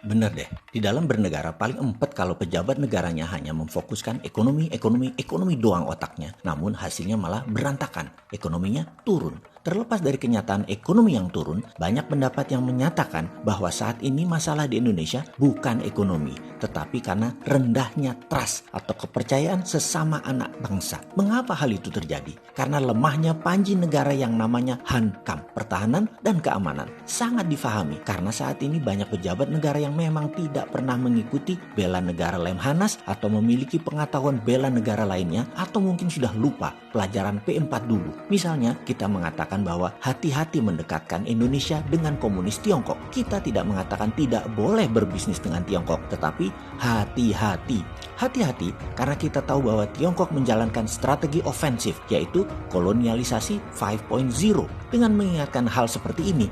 Bener deh, di dalam bernegara paling empet kalau pejabat negaranya hanya memfokuskan ekonomi doang otaknya. Namun hasilnya malah berantakan, ekonominya turun. Terlepas dari kenyataan ekonomi yang turun, banyak pendapat yang menyatakan bahwa saat ini masalah di Indonesia bukan ekonomi, tetapi karena rendahnya trust atau kepercayaan sesama anak bangsa. Mengapa hal itu terjadi? Karena lemahnya panji negara yang namanya Hankam, pertahanan dan keamanan. Sangat difahami karena saat ini banyak pejabat negara yang memang tidak pernah mengikuti bela negara Lemhanas atau memiliki pengetahuan bela negara lainnya atau mungkin sudah lupa pelajaran P4 dulu. Misalnya kita mengatakan bahwa hati-hati mendekatkan Indonesia dengan komunis Tiongkok. Kita tidak mengatakan tidak boleh berbisnis dengan Tiongkok, tetapi hati-hati. Hati-hati karena kita tahu bahwa Tiongkok menjalankan strategi ofensif yaitu kolonialisasi 5.0. Dengan mengingatkan hal seperti ini,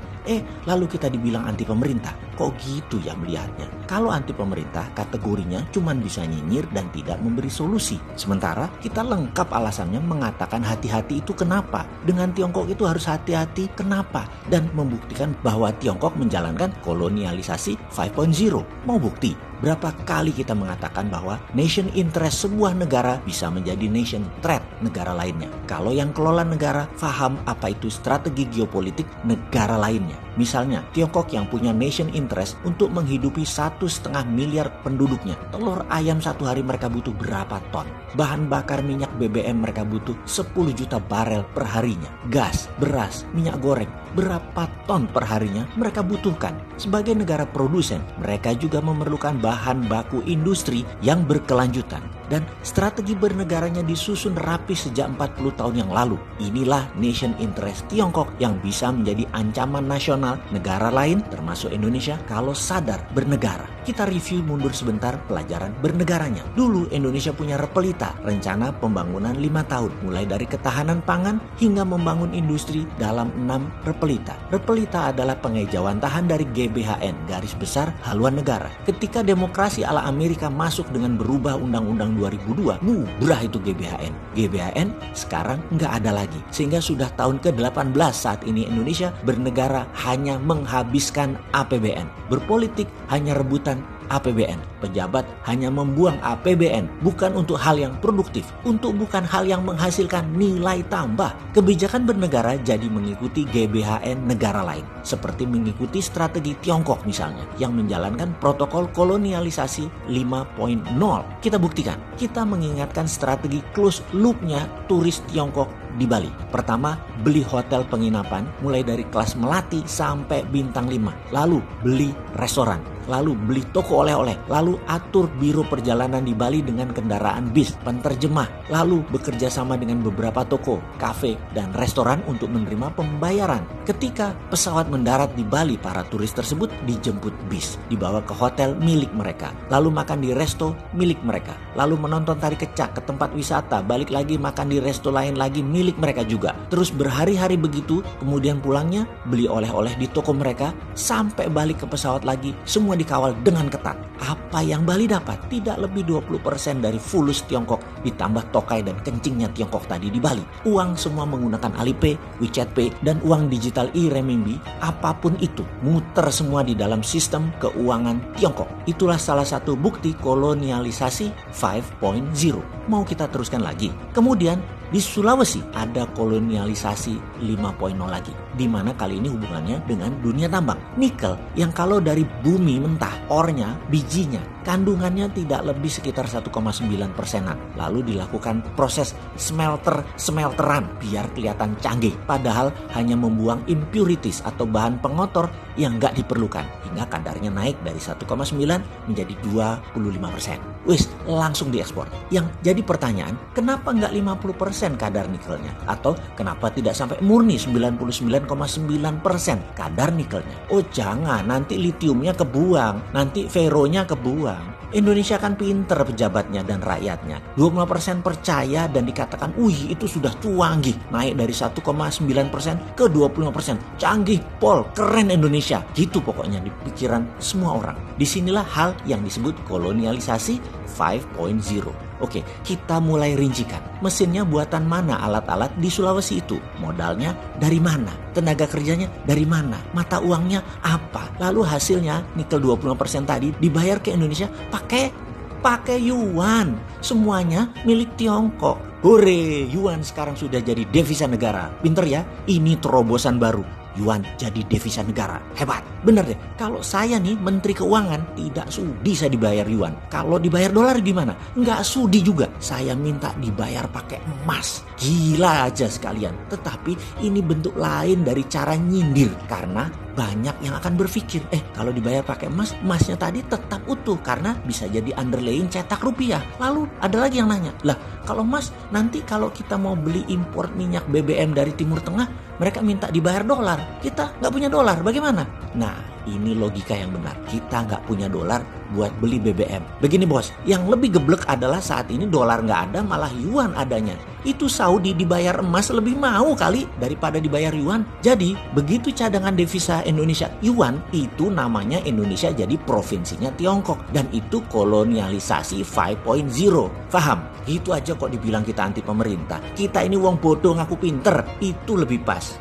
lalu kita dibilang anti pemerintah. Kok gitu ya melihatnya? Kalau anti pemerintah kategorinya cuma bisa nyinyir dan tidak memberi solusi. Sementara kita lengkap alasannya mengatakan hati-hati itu kenapa? Dengan Tiongkok itu harus hati-hati kenapa? Dan membuktikan bahwa Tiongkok menjalankan kolonialisasi 5.0. Mau bukti? Berapa kali kita mengatakan bahwa nation interest sebuah negara bisa menjadi nation threat negara lainnya. Kalau yang kelola negara paham apa itu strategi geopolitik negara lainnya. Misalnya Tiongkok yang punya nation interest untuk menghidupi 1,5 miliar penduduknya. Telur ayam satu hari mereka butuh berapa ton? Bahan bakar minyak BBM mereka butuh 10 juta barel per harinya. Gas, beras, minyak goreng, berapa ton per harinya mereka butuhkan. Sebagai negara produsen, mereka juga memerlukan bahan baku industri yang berkelanjutan. Dan strategi bernegaranya disusun rapi sejak 40 tahun yang lalu. Inilah nation interest Tiongkok yang bisa menjadi ancaman nasional negara lain termasuk Indonesia kalau sadar bernegara. Kita review mundur sebentar pelajaran bernegaranya. Dulu Indonesia punya Repelita, rencana pembangunan 5 tahun. Mulai dari ketahanan pangan hingga membangun industri dalam 6 Repelita. Repelita adalah pengejauhan tahan dari GBHN, garis besar haluan negara. Ketika demokrasi ala Amerika masuk dengan berubah undang-undang 2002, bubrah itu GBHN. GBHN sekarang nggak ada lagi. Sehingga sudah tahun ke-18 saat ini Indonesia bernegara hanya menghabiskan APBN. Berpolitik hanya rebutan APBN. Pejabat hanya membuang APBN bukan untuk hal yang produktif, bukan hal yang menghasilkan nilai tambah. Kebijakan bernegara jadi mengikuti GBHN negara lain, seperti mengikuti strategi Tiongkok misalnya yang menjalankan protokol kolonialisasi 5.0. Kita buktikan, kita mengingatkan strategi close loop-nya turis Tiongkok di Bali. Pertama, beli hotel penginapan mulai dari kelas melati sampai bintang 5. Lalu beli restoran, lalu beli toko oleh-oleh, lalu atur biro perjalanan di Bali dengan kendaraan bis, penterjemah, lalu bekerja sama dengan beberapa toko, kafe, dan restoran untuk menerima pembayaran. Ketika pesawat mendarat di Bali, para turis tersebut dijemput bis, dibawa ke hotel milik mereka, lalu makan di resto milik mereka, lalu menonton tari kecak ke tempat wisata, balik lagi makan di resto lain lagi milik mereka juga. Terus berhari-hari begitu, kemudian pulangnya beli oleh-oleh di toko mereka, sampai balik ke pesawat lagi, semua dikawal dengan ketat. Apa yang Bali dapat? Tidak lebih 20% dari fulus Tiongkok ditambah tokai dan kencingnya Tiongkok tadi di Bali. Uang semua menggunakan Alipay, WeChat Pay, dan uang digital e-renminbi, apapun itu, muter semua di dalam sistem keuangan Tiongkok. Itulah salah satu bukti kolonialisasi 5.0. Mau kita teruskan lagi. Kemudian di Sulawesi ada kolonialisasi 5.0 lagi, di mana kali ini hubungannya dengan dunia tambang. Nikel yang kalau dari bumi mentah, ornya, bijinya, kandungannya tidak lebih sekitar 1,9%-an. Lalu dilakukan proses smelteran biar kelihatan canggih, padahal hanya membuang impurities atau bahan pengotor yang nggak diperlukan, hingga kadarnya naik dari 1,9 menjadi 25%. Wis, langsung diekspor. Yang jadi pertanyaan, kenapa nggak 50% kadar nikelnya? Atau kenapa tidak sampai murni 99,9% kadar nikelnya? Oh jangan, nanti litiumnya kebuang, nanti feronya kebuang. Indonesia kan pinter pejabatnya dan rakyatnya. 20% percaya dan dikatakan, wih itu sudah canggih. Naik dari 1,9% ke 25%. Canggih, Pol, keren Indonesia. Gitu pokoknya di pikiran semua orang. Disinilah hal yang disebut kolonialisasi 5.0. Oke, kita mulai rincikan. Mesinnya buatan mana alat-alat di Sulawesi itu? Modalnya dari mana? Tenaga kerjanya dari mana? Mata uangnya apa? Lalu hasilnya nikel 25% tadi dibayar ke Indonesia pakai yuan. Semuanya milik Tiongkok. Hore, yuan sekarang sudah jadi devisa negara. Pinter ya? Ini terobosan baru. Yuan jadi devisa negara. Hebat. Bener deh. Kalau saya nih Menteri Keuangan, tidak sudi saya dibayar yuan. Kalau dibayar dolar gimana? Nggak sudi juga. Saya minta dibayar pakai emas. Gila aja sekalian. Tetapi ini bentuk lain dari cara nyindir. Karena banyak yang akan berpikir, kalau dibayar pakai emas, emasnya tadi tetap utuh karena bisa jadi underlaying cetak rupiah. Lalu ada lagi yang nanya, lah kalau emas nanti kalau kita mau beli impor minyak BBM dari Timur Tengah, mereka minta dibayar dolar. Kita nggak punya dolar, bagaimana? Nah, ini logika yang benar. Kita nggak punya dolar buat beli BBM. Begini bos, yang lebih geblek adalah saat ini dolar nggak ada, malah yuan adanya. Itu Saudi dibayar emas lebih mau kali daripada dibayar yuan. Jadi begitu cadangan devisa Indonesia yuan, itu namanya Indonesia jadi provinsinya Tiongkok. Dan itu kolonialisasi 5.0. Paham? Gitu aja kok dibilang kita anti pemerintah. Kita ini wong bodoh ngaku pinter. Itu lebih pas.